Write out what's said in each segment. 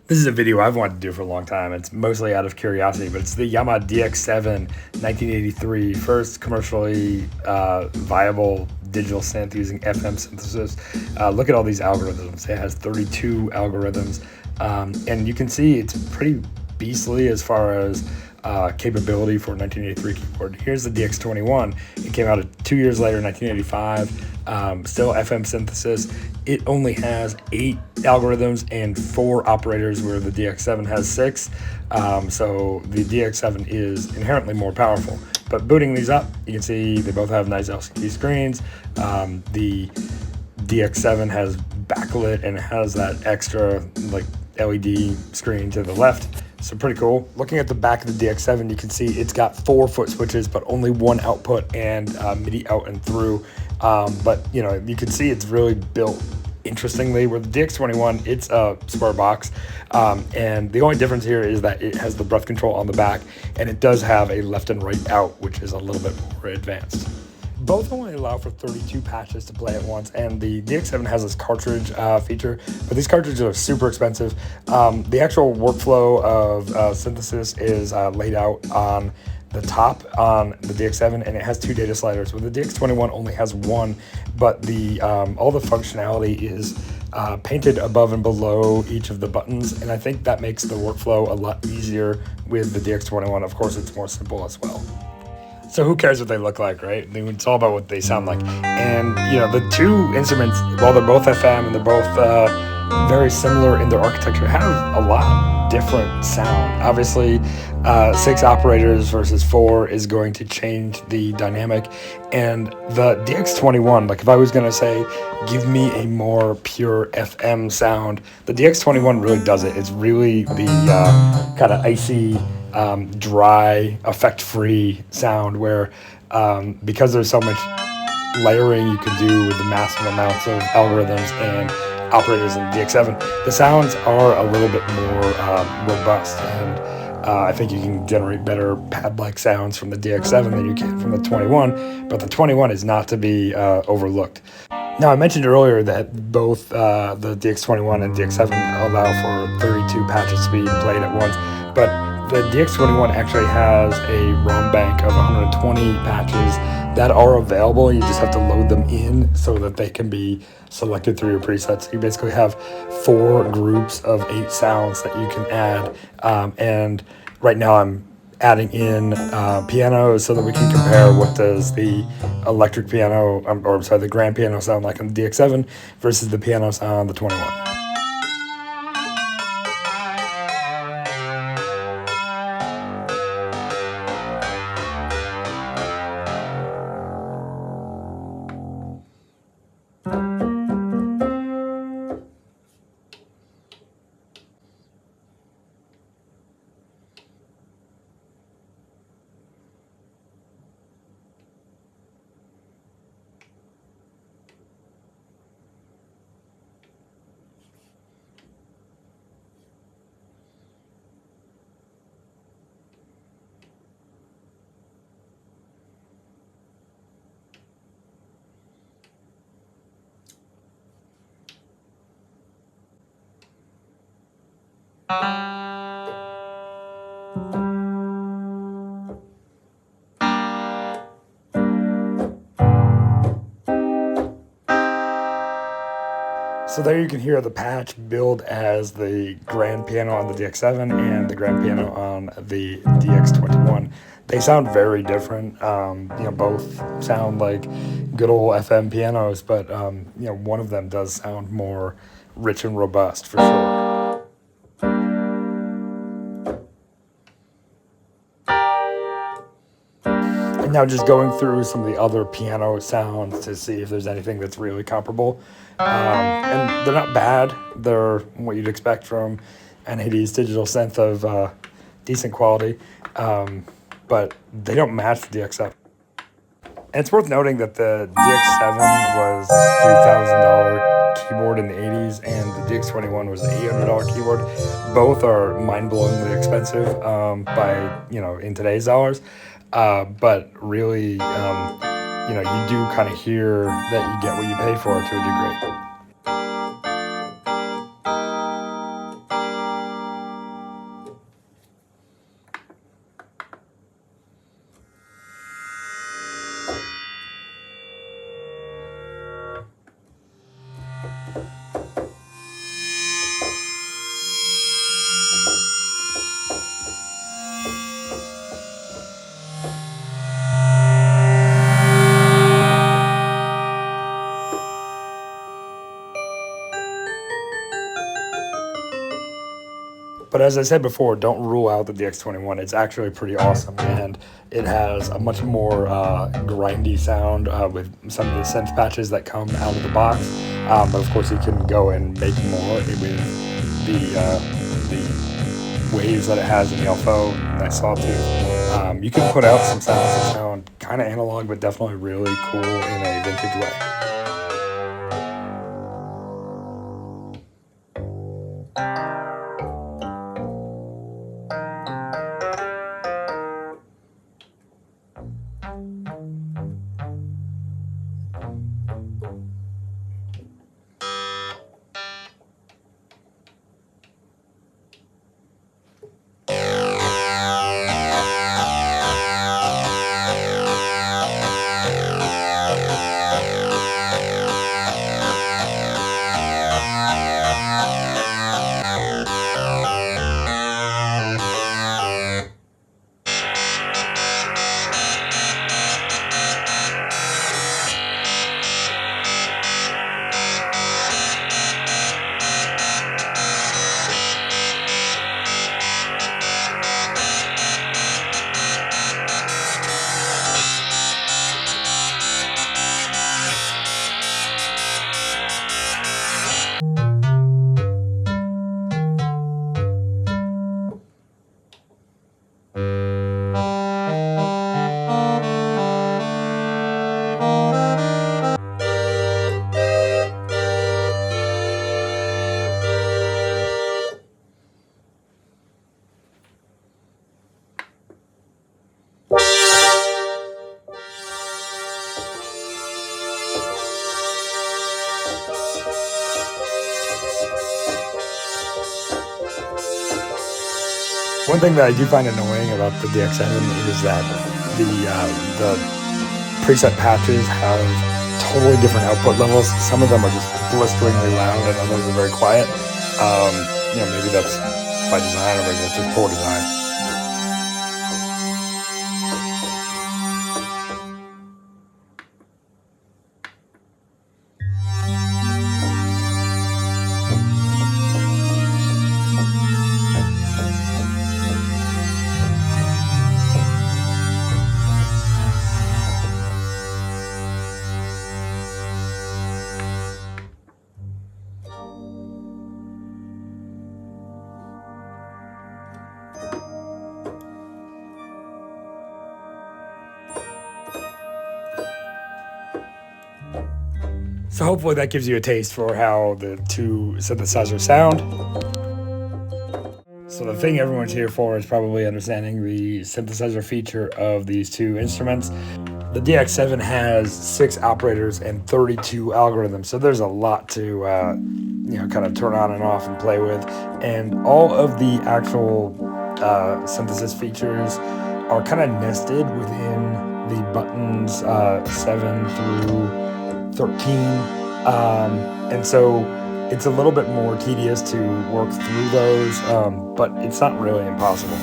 This is a video I've wanted to do for a long time. It's mostly out of curiosity, but it's the Yamaha DX-7 1983, first commercially viable digital synth using FM synthesis. Look at all these algorithms. It has 32 algorithms, and you can see it's pretty beastly as far as capability for a 1983 keyboard. Here's the DX-21. It came out 2 years later, 1985. Still FM synthesis. It only has 8 algorithms and 4 operators, where the DX7 has 6. So the DX7 is inherently more powerful. But booting these up, you can see they both have nice LCD screens. The DX7 has backlit and it has that extra like LED screen to the left. So pretty cool. Looking at the back of the DX7, you can see it's got 4 foot switches, but only 1 output and MIDI out and through. But you know, you can see it's really built interestingly. Where the DX21, it's a square box, and the only difference here is that it has the breath control on the back, and it does have a left and right out, which is a little bit more advanced. Both only allow for 32 patches to play at once, and the DX7 has this cartridge feature, but these cartridges are super expensive. The actual workflow of synthesis is laid out on the top on the DX7, and it has 2 data sliders. Well, the DX21 only has 1, but the all the functionality is painted above and below each of the buttons, and I think that makes the workflow a lot easier with the DX21. Of course, it's more simple as well. So who cares what they look like, right? I mean, it's all about what they sound like. And, you know, the 2 instruments, while they're both FM and they're both very similar in their architecture, have a lot different sound. Obviously, 6 operators versus 4 is going to change the dynamic. And the DX21, like if I was going to say, give me a more pure FM sound, the DX21 really does it. It's really the kind of icy, dry, effect-free sound where because there's so much layering you can do with the massive amounts of algorithms and operators in the DX7, the sounds are a little bit more robust, and I think you can generate better pad-like sounds from the DX7 than you can from the 21, but the 21 is not to be overlooked. Now, I mentioned earlier that both the DX21 and DX7 allow for 32 patches to be played at once, but the DX21 actually has a ROM bank of 120 patches that are available. You just have to load them in so that they can be selected through your presets. So you basically have 4 groups of 8 sounds that you can add. And right now I'm adding in pianos so that we can compare what does the electric piano, the grand piano sound like on the DX7 versus the piano sound on the 21. So there you can hear the patch build as the grand piano on the DX7 and the grand piano on the DX21. They sound very different. You know, both sound like good old FM pianos, but you know, one of them does sound more rich and robust for sure. And now just going through some of the other piano sounds to see if there's anything that's really comparable. And they're not bad. They're what you'd expect from an 80s digital synth of decent quality, but they don't match the DX7. And it's worth noting that the DX7 was a $3,000 keyboard in the 80s, and the DX21 was an $800 keyboard. Both are mind-blowingly expensive by, you know, in today's dollars. But really, you know, you do kind of hear that you get what you pay for to a degree. But as I said before, don't rule out the DX-21. It's actually pretty awesome, and it has a much more grindy sound with some of the synth patches that come out of the box. But of course, you can go and make more with the waves that it has in the LFO, nice sawtooth. You can put out some sounds that sound kind of analog, but definitely really cool in a vintage way. One thing that I do find annoying about the DX-7 is that the preset patches have totally different output levels. Some of them are just blisteringly loud, and others are very quiet. Maybe that's by design, or maybe that's just poor design. So hopefully that gives you a taste for how the two synthesizers sound. So the thing everyone's here for is probably understanding the synthesizer feature of these two instruments. The DX-7 has 6 operators and 32 algorithms, so there's a lot to kind of turn on and off and play with. And all of the actual synthesis features are kind of nested within the buttons 7 through 13, and so it's a little bit more tedious to work through those, but it's not really impossible.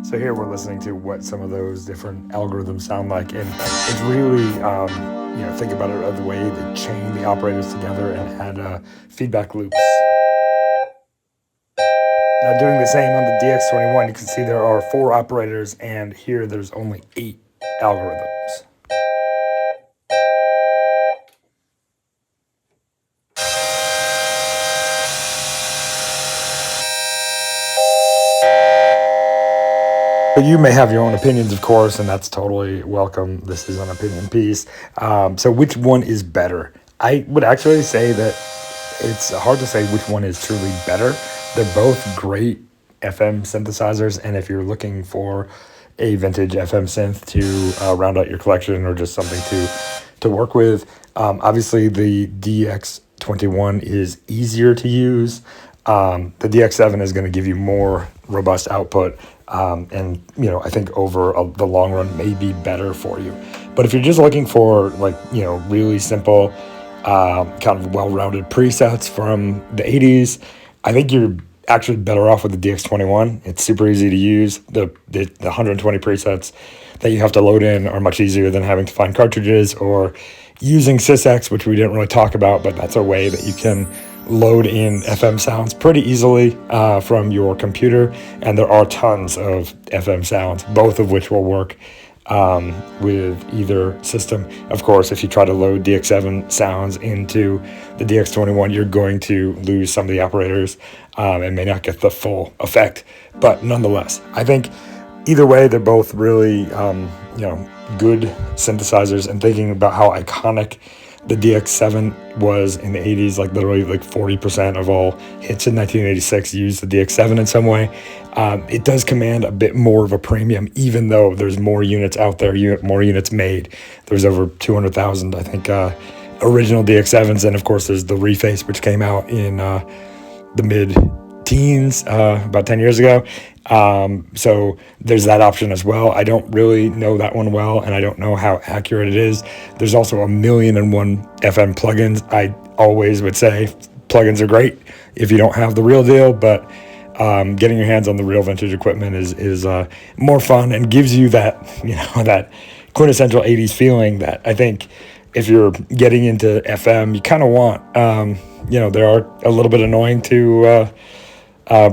So here we're listening to what some of those different algorithms sound like, and it's really, think about it the way they chain the operators together and add feedback loops. Now doing the same on the DX-21, you can see there are 4 operators, and here there's only 8 algorithms. But you may have your own opinions, of course, and that's totally welcome. This is an opinion piece. So which one is better? I would actually say that it's hard to say which one is truly better. They're both great FM synthesizers, and if you're looking for a vintage FM synth to round out your collection or just something to work with, obviously the DX-21 is easier to use. The DX-7 is going to give you more robust output, and I think over the long run may be better for you. But if you're just looking for really simple, kind of well-rounded presets from the 80s, I think you're actually better off with the DX-21. It's super easy to use. The 120 presets that you have to load in are much easier than having to find cartridges, or using SysX, which we didn't really talk about, but that's a way that you can load in FM sounds pretty easily from your computer, and there are tons of FM sounds, both of which will work with either system. Of course, if you try to load DX7 sounds into the DX21, you're going to lose some of the operators and may not get the full effect. But nonetheless, I think either way, they're both really good synthesizers. And thinking about how iconic the DX7 was in the 80s, like literally like 40% of all hits in 1986 used the DX7 in some way. It does command a bit more of a premium, even though there's more units out there, more units made. There's over 200,000, I think, original DX7s. And of course, there's the reface, which came out in the mid-teens, about 10 years ago. So there's that option as well. I don't really know that one well, and I don't know how accurate it is. There's also 1,000,001 FM plugins. I always would say plugins are great if you don't have the real deal, but getting your hands on the real vintage equipment is more fun and gives you that, that quintessential 80s feeling that I think if you're getting into FM, you kind of want. They are a little bit annoying to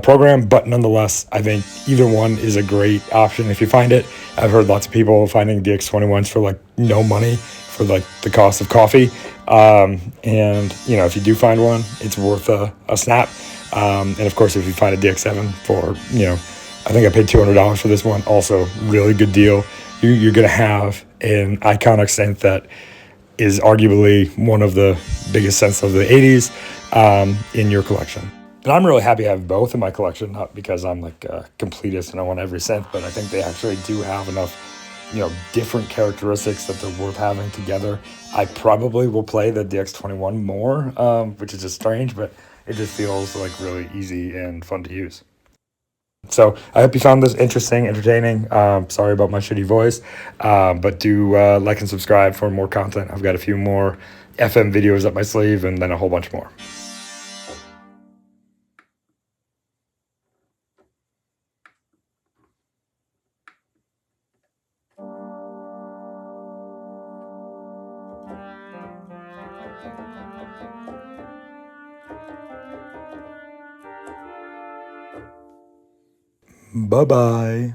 program, but nonetheless, I think either one is a great option if you find it. I've heard lots of people finding DX21s for like no money, for like the cost of coffee. And if you do find one, it's worth a snap. And of course, if you find a DX7 for, I think I paid $200 for this one. Also, really good deal. You're going to have an iconic synth that is arguably one of the biggest synths of the 80s in your collection. And I'm really happy to have both in my collection, not because I'm like a completist and I want every synth, but I think they actually do have enough, different characteristics that they're worth having together. I probably will play the DX21 more, which is just strange, but it just feels like really easy and fun to use. So I hope you found this interesting, entertaining. Sorry about my shitty voice, but do like and subscribe for more content. I've got a few more FM videos up my sleeve and then a whole bunch more. Bye-bye.